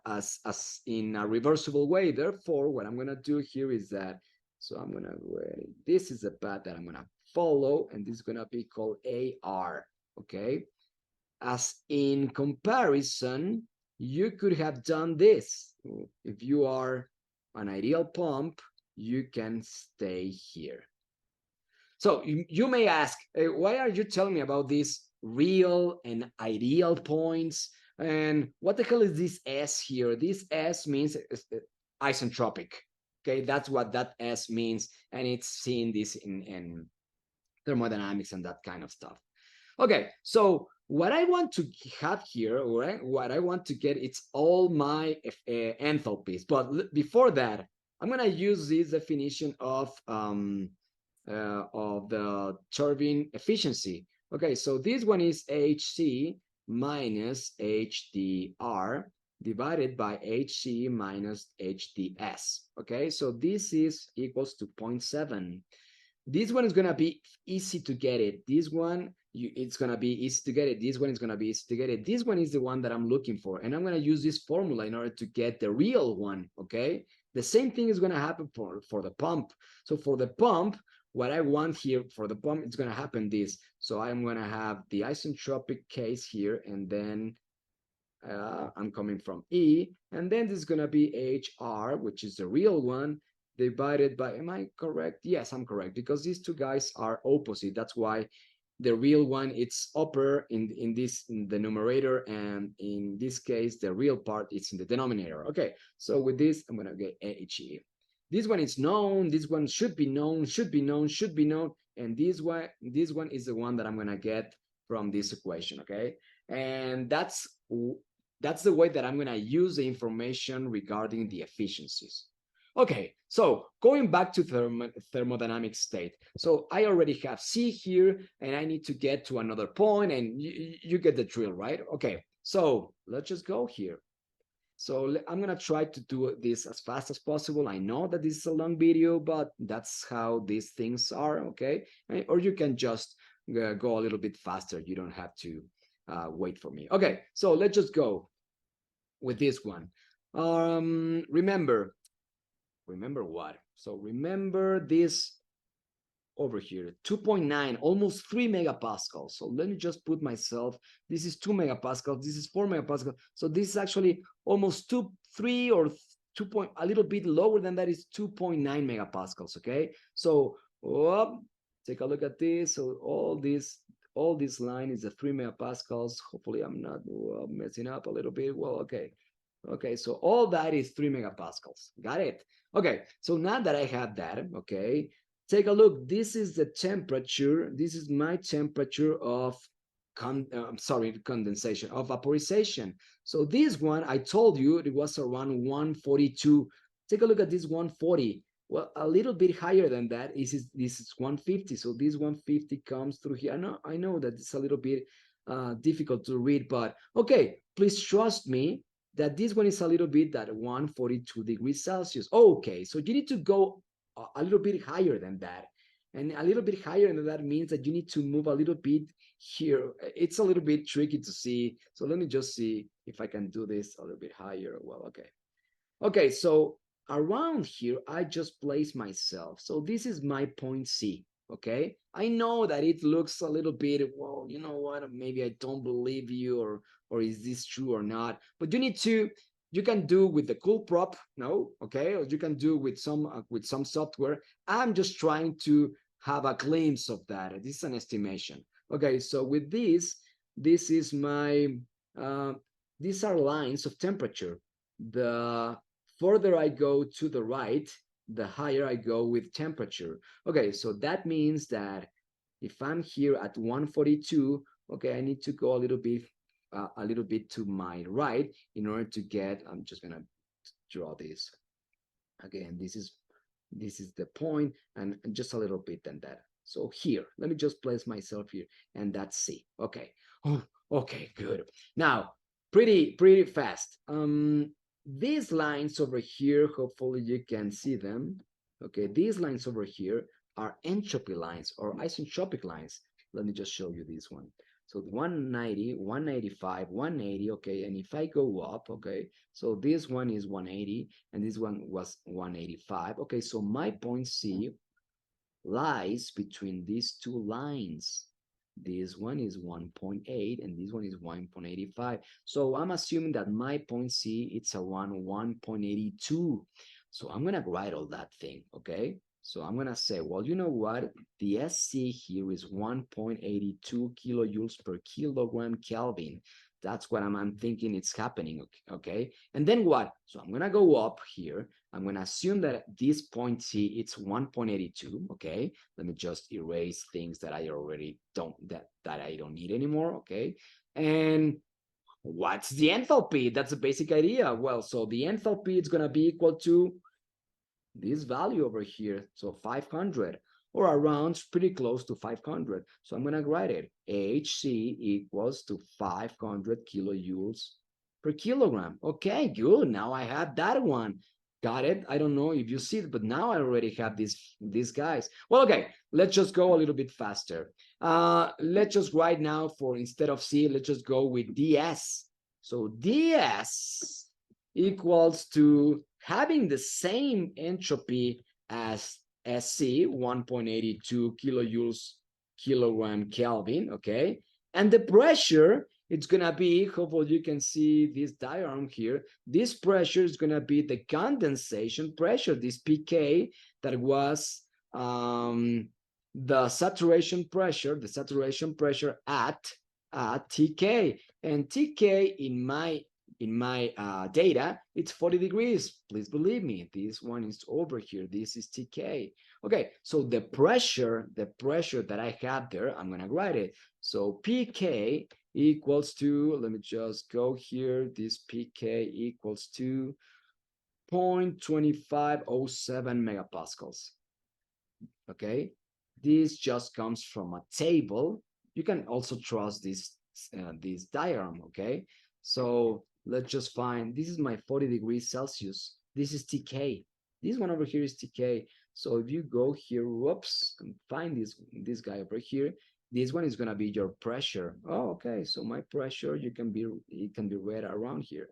S1: as in a reversible way. Therefore, what I'm gonna do here is that, so I'm gonna wait. This is a path that I'm gonna follow, and this is gonna be called AR, okay? As in comparison, you could have done this. If you are an ideal pump, you can stay here. So you may ask, why are you telling me about these real and ideal points? And what the hell is this S here? This S means isentropic. Okay, that's what that S means. And it's seen this in thermodynamics and that kind of stuff. Okay, so what I want to have here, or what I want to get, it's all my enthalpies. But before that, I'm gonna use this definition of the turbine efficiency. Okay, so this one is HC minus HDR divided by HC minus HDS. Okay, so this is equals to 0.7. This one is going to be easy to get it. This one, it's going to be easy to get it. This one is going to be easy to get it. This one is the one that I'm looking for. And I'm going to use this formula in order to get the real one, okay? The same thing is going to happen for the pump. So for the pump, what I want here for the pump, it's going to happen this. So I'm going to have the isentropic case here, and then I'm coming from E, and then this is going to be HR, which is the real one, divided by, am I correct? Yes, I'm correct, because these two guys are opposite. That's why the real one, it's upper in the numerator, and in this case, the real part is in the denominator. Okay, so with this, I'm going to get HE. This one is known, this one should be known, should be known, should be known, and this one is the one that I'm going to get from this equation, okay? And that's the way that I'm going to use the information regarding the efficiencies. Okay, so going back to thermodynamic state. So I already have C here, and I need to get to another point, and you get the drill, right? Okay, so let's just go here. So I'm going to try to do this as fast as possible. I know that this is a long video, but that's how these things are, okay? Or you can just go a little bit faster. You don't have to wait for me. Okay, so let's just go with this one. Remember what? So remember this over here, 2.9, almost 3 megapascals. So let me just put myself, this is 2 megapascals, this is 4 megapascals. So this is actually almost 3 or 2 point, a little bit lower than that is 2.9 megapascals, okay? So take a look at this. So all this line is a 3 megapascals. Hopefully I'm not messing up a little bit. Well, okay. Okay, so all that is 3 megapascals. Got it? Okay, so now that I have that, okay, take a look. This is the temperature. This is my temperature of condensation, of vaporization. So this one, I told you it was around 142. Take a look at this 140. Well, a little bit higher than that. This is 150. So this 150 comes through here. I know that it's a little bit difficult to read, but okay, please trust me that this one is a little bit at 142 degrees Celsius. Okay, so you need to go a little bit higher than that. And a little bit higher than that means that you need to move a little bit here. It's a little bit tricky to see. So let me just see if I can do this a little bit higher. Well, okay. Okay, so around here, I just place myself. So this is my point C, okay? I know that it looks a little bit, well, you know what, maybe I don't believe you, or is this true or not? But you can do with the cool prop, no, okay? Or you can do with some software. I'm just trying to have a glimpse of that. This is an estimation. Okay, so with this is my, these are lines of temperature. the further I go to the right, the higher I go with temperature. Okay, so that means that if I'm here at 142, okay, I need to go a little bit to my right in order to get, I'm just gonna draw this. Again, this is the point, and just a little bit than that. So here, let me just place myself here, and that's C. Okay. Oh, okay, good. Now, pretty fast. These lines over here, hopefully you can see them. Okay, these lines over here are entropy lines or isentropic lines. Let me just show you this one. So 190, 195, 180, okay, and if I go up, okay, so this one is 180, and this one was 185. Okay, so my point C lies between these two lines. This one is 1.8 and this one is 1.85. So I'm assuming that my point C it's around 1.82. So I'm gonna write all that thing, okay? So I'm gonna say, well, you know what? The SC here is 1.82 kilojoules per kilogram Kelvin. That's what I'm thinking it's happening, okay? And then what? So I'm gonna go up here. I'm gonna assume that this point C it's 1.82, okay? Let me just erase things that I already don't that I don't need anymore, okay? And what's the enthalpy? That's a basic idea. Well, so the enthalpy is gonna be equal to this value over here, so 500 or around pretty close to 500. So I'm going to write it. Hc equals to 500 kilojoules per kilogram. Okay, good. Now I have that one. Got it. I don't know if you see it, but now I already have these guys. Well, okay, let's just go a little bit faster. Let's just write now for instead of C, let's just go with ds. So ds equals to having the same entropy as SC, 1.82 kilojoules kilogram Kelvin, okay? And the pressure, it's gonna be, hopefully you can see this diagram here, this pressure is gonna be the condensation pressure, this PK that was the saturation pressure at TK. And TK in my data, it's 40 degrees. Please believe me, this one is over here. This is TK. Okay, so the pressure that I have there, I'm gonna write it. So PK equals to, let me just go here, this PK equals to 0.2507 megapascals. Okay, this just comes from a table. You can also trust this diagram, okay? So let's just find, this is my 40 degrees Celsius. This is TK. This one over here is TK. So if you go here, whoops, and find this guy over here, this one is gonna be your pressure. Oh, okay, so my pressure, it can be read around here,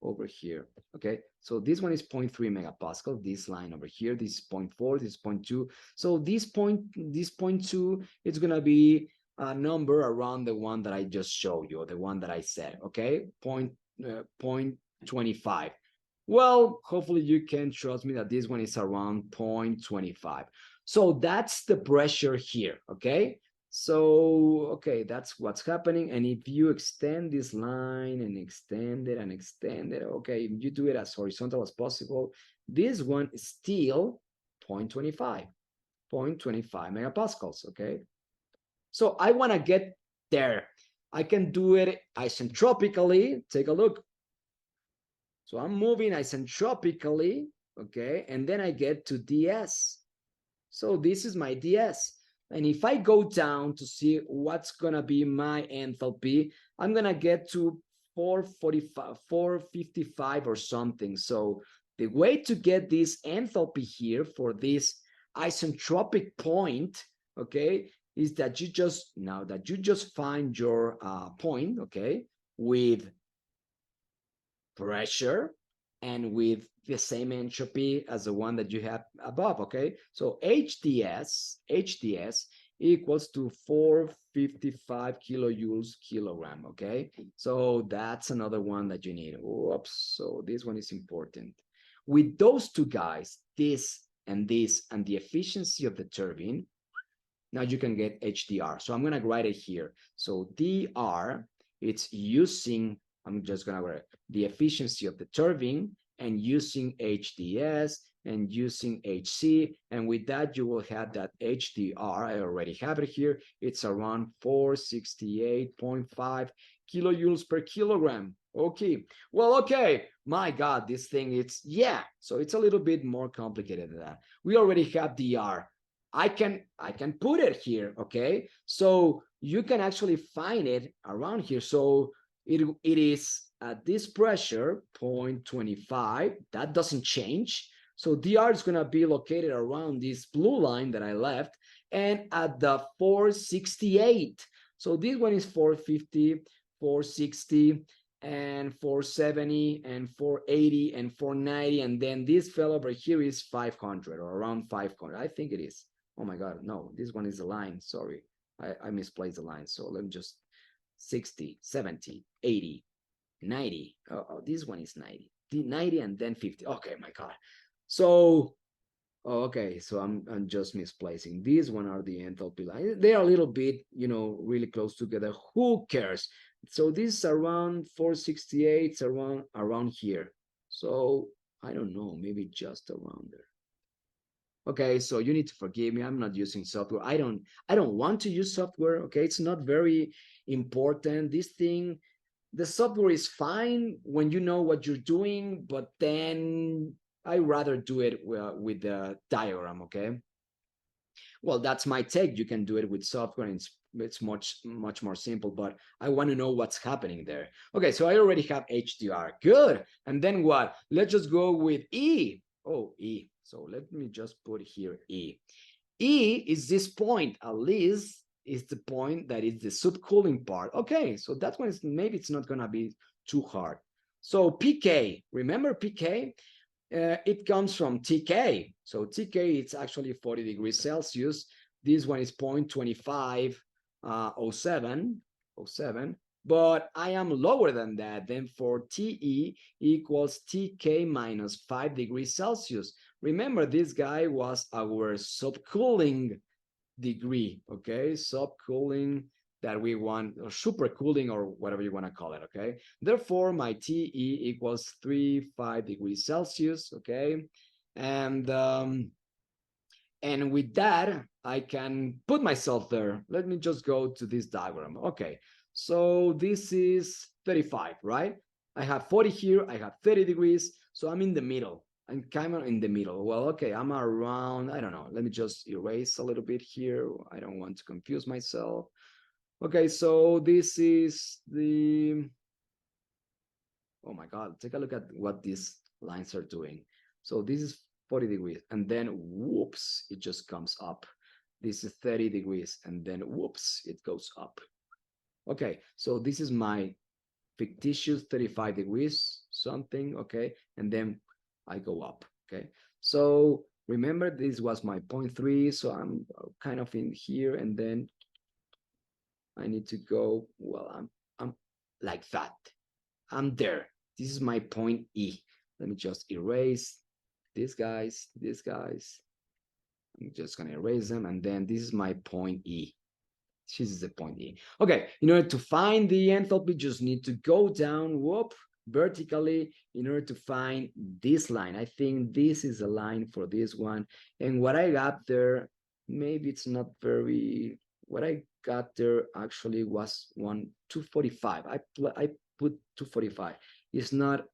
S1: over here. Okay, so this one is 0.3 megapascal, this line over here, this is 0.4, this is 0.2. So this 0.2, it's gonna be a number around the one that I just showed you, or the one that I said, okay, 0.25. Well, hopefully you can trust me that this one is around 0.25. So that's the pressure here, okay? So, okay, that's what's happening. And if you extend this line and extend it and extend it, okay, if you do it as horizontal as possible, this one is still 0.25 megapascals, okay? So I want to get there. I can do it isentropically. Take a look. So I'm moving isentropically, okay? And then I get to ds. So this is my ds. And if I go down to see what's gonna be my enthalpy, I'm gonna get to 445, 455 or something. So the way to get this enthalpy here for this isentropic point, okay, is that you just find your point, okay, with pressure and with the same entropy as the one that you have above, okay? So HDS equals to 455 kilojoules kilogram, okay? So that's another one that you need. Whoops, so this one is important. With those two guys, this, and the efficiency of the turbine, now you can get HDR. So I'm gonna write it here. So DR, it's using I'm just gonna write the efficiency of the turbine and using HDS and using HC, and with that you will have that HDR. I already have it here. It's around 468.5 kilojoules per kilogram. Okay, well, okay, my God, this thing, it's, yeah, so it's a little bit more complicated than that. We already have the R. I can put it here, okay? So you can actually find it around here. So it is at this pressure, 0.25, that doesn't change. So DR is gonna be located around this blue line that I left, and at the 468. So this one is 450, 460, and 470, and 480, and 490, and then this fellow over here is 500, or around 500. I think it is. Oh my God, no, this one is a line, sorry. I misplaced the line, so let me just 60, 70, 80, 90. Oh, this one is 90. 90 and then 50. Okay, my God. So, okay, so I'm just misplacing. These one are the enthalpy lines. They are a little bit, really close together. Who cares? So this is around 468, it's around here. So I don't know, maybe just around there. Okay, so you need to forgive me. I'm not using software. I don't want to use software. Okay, it's not very important. This thing, the software is fine when you know what you're doing, but then I rather do it with the diagram. Okay. Well, that's my take. You can do it with software, and it's much more simple, but I want to know what's happening there. Okay, so I already have HDR. Good. And then what? Let's just go with E. Oh, E. So let me just put here E. E is this point, at least is the point that is the subcooling part. Okay, so that one is, maybe it's not gonna be too hard. So PK, remember PK? It comes from TK. So TK, it's actually 40 degrees Celsius. This one is 0.2507, but I am lower than that. Then for TE equals TK minus 5 degrees Celsius. Remember, this guy was our subcooling degree, okay? Subcooling that we want, or supercooling, or whatever you want to call it, okay? Therefore, my TE equals 3.5 degrees Celsius, okay? And with that, I can put myself there. Let me just go to this diagram. Okay, so this is 35, right? I have 40 here, I have 30 degrees, so I'm in the middle. I'm kind of in the middle. Well, okay, I'm around, I don't know. Let me just erase a little bit here. I don't want to confuse myself. Okay, so this is the, oh my God, take a look at what these lines are doing. So this is 40 degrees, and then whoops, it just comes up. This is 30 degrees, and then whoops, it goes up. Okay, so this is my fictitious 35 degrees something, okay, and then I go up, okay? So remember, this was my 0.3, so I'm kind of in here, and then I need to go, well, I'm like that. I'm there. This is my point E. Let me just erase these guys. I'm just gonna erase them, and then this is my point E. This is the point E. Okay, in order to find the enthalpy, just need to go down, vertically in order to find this line. I think this is a line for this one. And what I got there, maybe it's not very, what I got there actually was 245. I put 245. It's not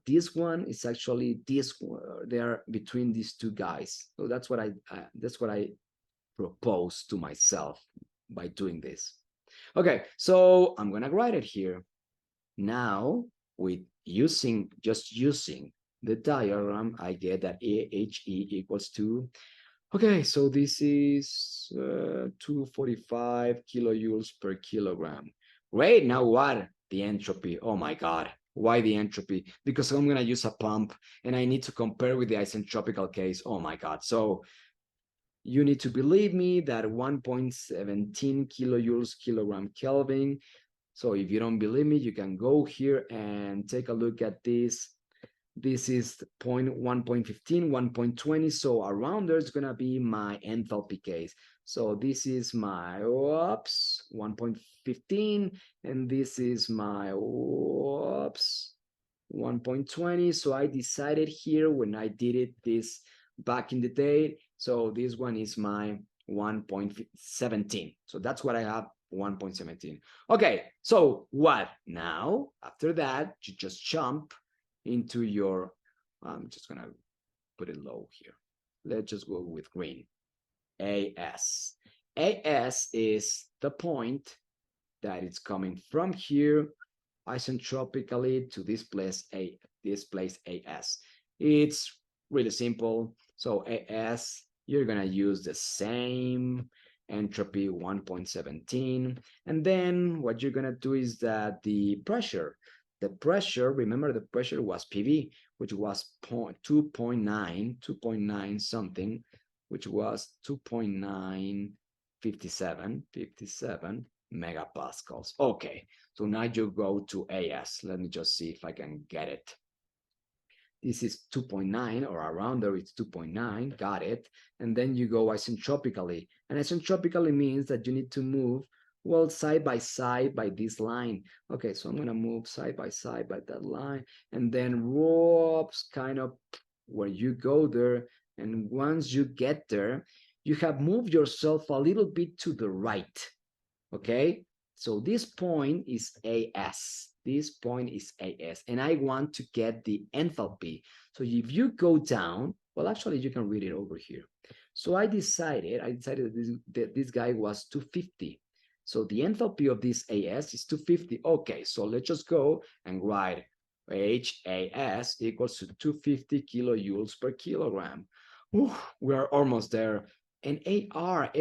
S1: this one, it's actually this one. They are between these two guys. So that's what I propose to myself by doing this. Okay, so I'm gonna write it here. Now, with just using the diagram, I get that HE equals to, okay, so this is 245 kilojoules per kilogram. Great, now what? The entropy. Oh my God, why the entropy? Because I'm gonna use a pump and I need to compare with the isentropical case. Oh my God, so you need to believe me that 1.17 kilojoules kilogram Kelvin. So if you don't believe me, you can go here and take a look at this. This is 1.15, 1.20. So around there's gonna be my enthalpy case. So this is my, oops, 1.15, and this is my, oops, 1.20. So I decided here when I did it this back in the day. So this one is my 1.17. So that's what I have, 1.17. Okay, so what? Now, after that, you just jump into your, I'm just gonna put it low here. Let's just go with green. AS. AS is the point that it's coming from here isentropically to this place AS. It's really simple. So AS, you're gonna use the same entropy 1.17, and then what you're gonna do is that the pressure, remember the pressure was PV, which was 2.9 something, which was 2.957 megapascals. Okay, so now you go to AS. Let me just see if I can get it. This is 2.9, or around there it's 2.9, got it. And then you go isentropically. And isentropically means that you need to move, well, side by side by this line. Okay, so I'm gonna move side by side by that line, and then ropes kind of where you go there. And once you get there, you have moved yourself a little bit to the right. Okay, so this point is AS. This point is AS, and I want to get the enthalpy. So if you go down, well, actually, you can read it over here. So I decided that this guy was 250. So the enthalpy of this AS is 250. Okay, so let's just go and write HAS equals to 250 kilojoules per kilogram. Ooh, we are almost there. And AR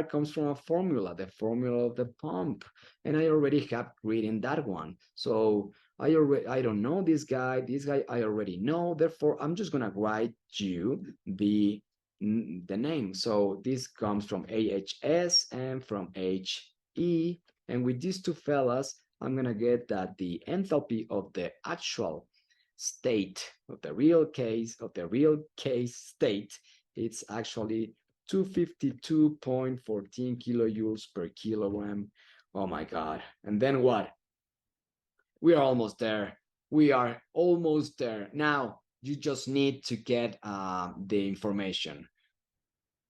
S1: comes from a formula, the formula of the pump. And I already have written that one. So I don't know this guy I already know. Therefore, I'm just gonna write you the name. So this comes from AHS and from HE. And with these two fellas, I'm gonna get that the enthalpy of the actual state of the real case state, it's actually 252.14 kilojoules per kilogram. Oh my God. And then what? We are almost there. We are almost there. Now, you just need to get the information.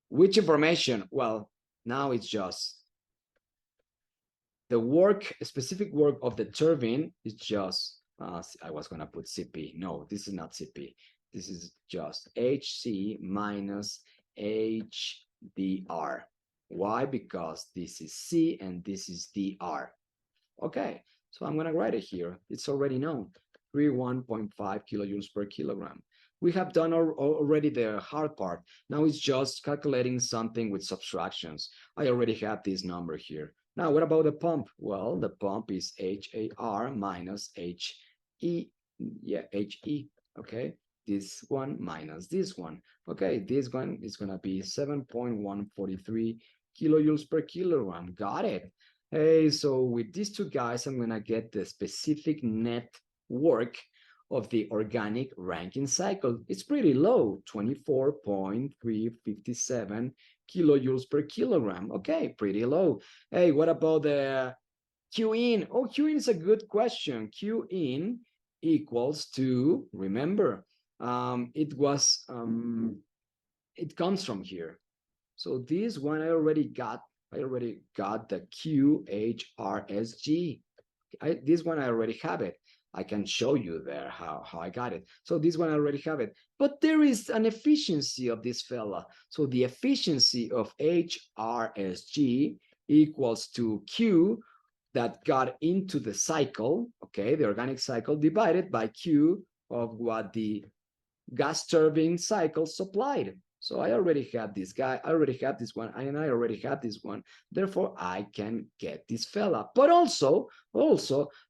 S1: Which information? Well, now it's just the specific work of the turbine is just, I was going to put CP. No, this is not CP. This is just HC minus HDR. Why? Because this is C and this is DR. Okay, so I'm gonna write it here. It's already known, 31.5 kilojoules per kilogram. We have done already the hard part. Now it's just calculating something with subtractions. I already have this number here. Now, what about the pump? Well, the pump is HAR minus HE, HE, okay? This one minus this one. Okay, this one is gonna be 7.143 kilojoules per kilogram. Got it. Hey, so with these two guys, I'm gonna get the specific net work of the organic Rankine cycle. It's pretty low, 24.357 kilojoules per kilogram. Okay, pretty low. Hey, what about the Q in? Oh, Q in is a good question. Q in equals to, remember, it comes from here. So this one I already got the QHRSG. This one I already have it. I can show you there how I got it. So this one I already have it. But there is an efficiency of this fella. So the efficiency of HRSG equals to Q that got into the cycle, okay, the organic cycle, divided by Q of what the gas turbine cycle supplied. So I already have this guy, I already have this one, and I already have this one. Therefore, I can get this fella. But also,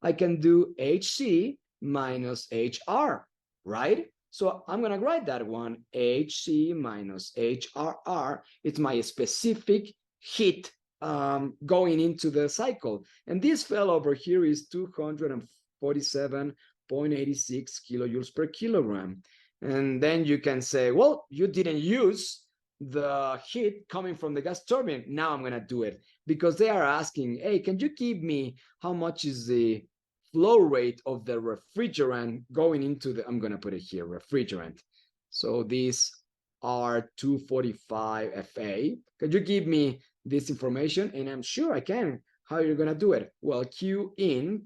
S1: I can do HC minus HR, right? So I'm gonna write that one, HC minus HRR. It's my specific heat going into the cycle. And this fella over here is 247.86 kilojoules per kilogram. And then you can say, well, you didn't use the heat coming from the gas turbine. Now I'm going to do it because they are asking, hey, can you give me how much is the flow rate of the refrigerant going into the, I'm going to put it here, refrigerant. So these are 245 FA. Can you give me this information? And I'm sure I can. How are you going to do it? Well, Q in.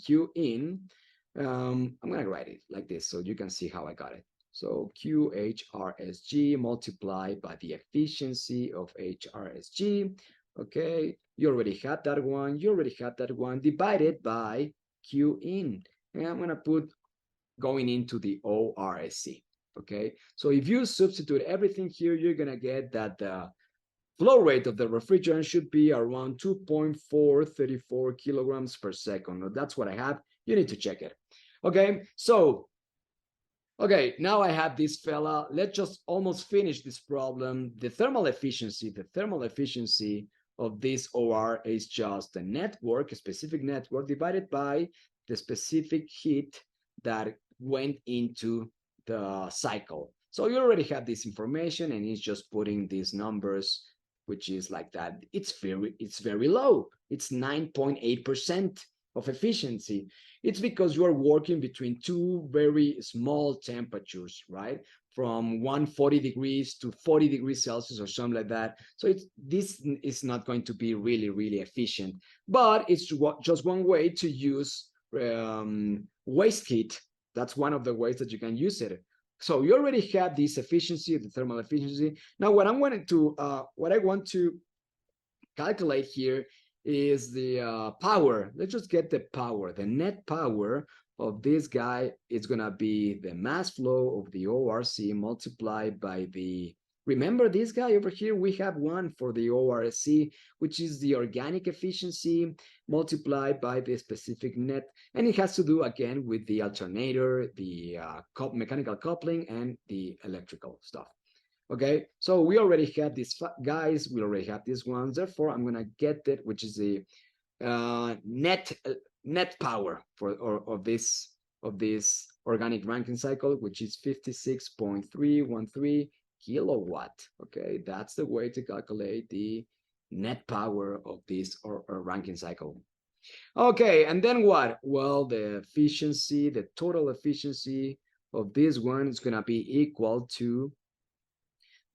S1: I'm going to write it like this so you can see how I got it. So QHRSG multiplied by the efficiency of HRSG. Okay, you already had that one. You already had that one divided by Q in. And I'm going to put going into the ORSC. Okay, so if you substitute everything here, you're going to get that the flow rate of the refrigerant should be around 2.434 kilograms per second. That's what I have. You need to check it. Okay, so okay, now I have this fella. Let's just almost finish this problem. The thermal efficiency of this OR is just the network, a specific network, divided by the specific heat that went into the cycle. So you already have this information, and it's just putting these numbers, which is like that. It's very low. It's 9.8% of efficiency. It's because you are working between two very small temperatures, right? From 140 degrees to 40 degrees Celsius or something like that. So this is not going to be really, really efficient. But it's just one way to use waste heat. That's one of the ways that you can use it. So you already have this efficiency, the thermal efficiency. Now, what I want to calculate here is the power. Let's just get the power. The net power of this guy is going to be the mass flow of the ORC multiplied by the, remember this guy over here, we have one for the ORC, which is the organic efficiency multiplied by the specific net. And it has to do again with the alternator, the mechanical coupling, and the electrical stuff. Okay, so we already have these guys, we already have these ones. Therefore, I'm gonna get that, which is the net power of this organic Rankine cycle, which is 56.313 kilowatt. Okay, that's the way to calculate the net power of this or Rankine cycle. Okay, and then what? Well, the total efficiency of this one is gonna be equal to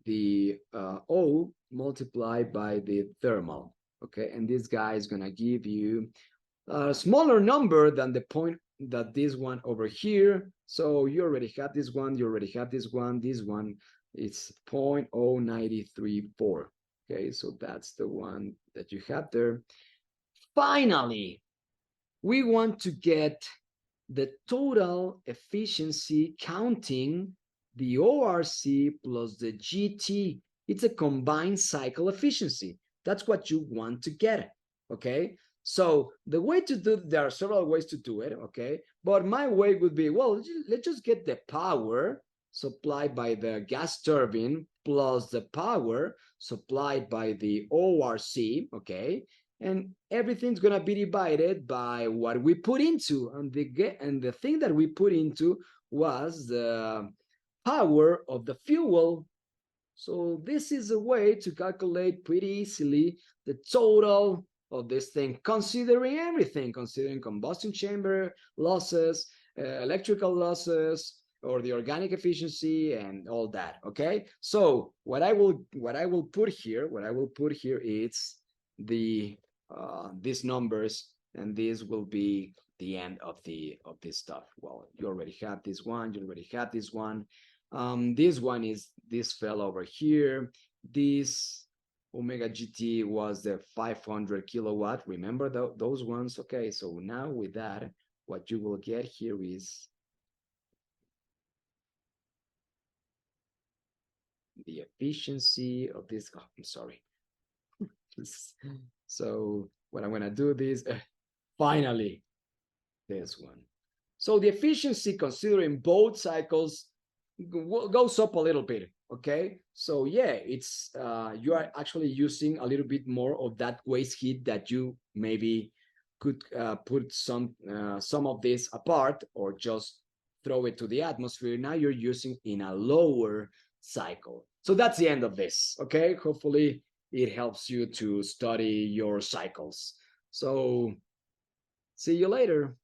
S1: the O multiplied by the thermal. Okay, and this guy is gonna give you a smaller number than the point that this one over here. So you already have this one, you already have this one. This one is 0.0934. Okay, so that's the one that you have there. Finally, we want to get the total efficiency counting the ORC plus the GT. It's a combined cycle efficiency. That's what you want to get, okay? So the way to do, there are several ways to do it, okay? But my way would be, well, let's just get the power supplied by the gas turbine plus the power supplied by the ORC, okay? And everything's gonna be divided by what we put into, and the thing that we put into was the power of the fuel. So this is a way to calculate pretty easily the total of this thing, considering everything, considering combustion chamber losses, electrical losses, or the organic efficiency and all that. Okay, so what I will put here is the these numbers, and this will be the end of this stuff. Well, you already have this one, you already have this one. This one is this fellow over here. This Omega GT was the 500 kilowatt. Remember those ones? Okay, so now with that, what you will get here is the efficiency of this. Oh, I'm sorry. So what I'm gonna do this, finally, this one. So the efficiency considering both cycles goes up a little bit, okay? So yeah, it's you are actually using a little bit more of that waste heat that you maybe could put some of this apart or just throw it to the atmosphere. Now you're using in a lower cycle. So that's the end of this. Okay, hopefully it helps you to study your cycles. So see you later.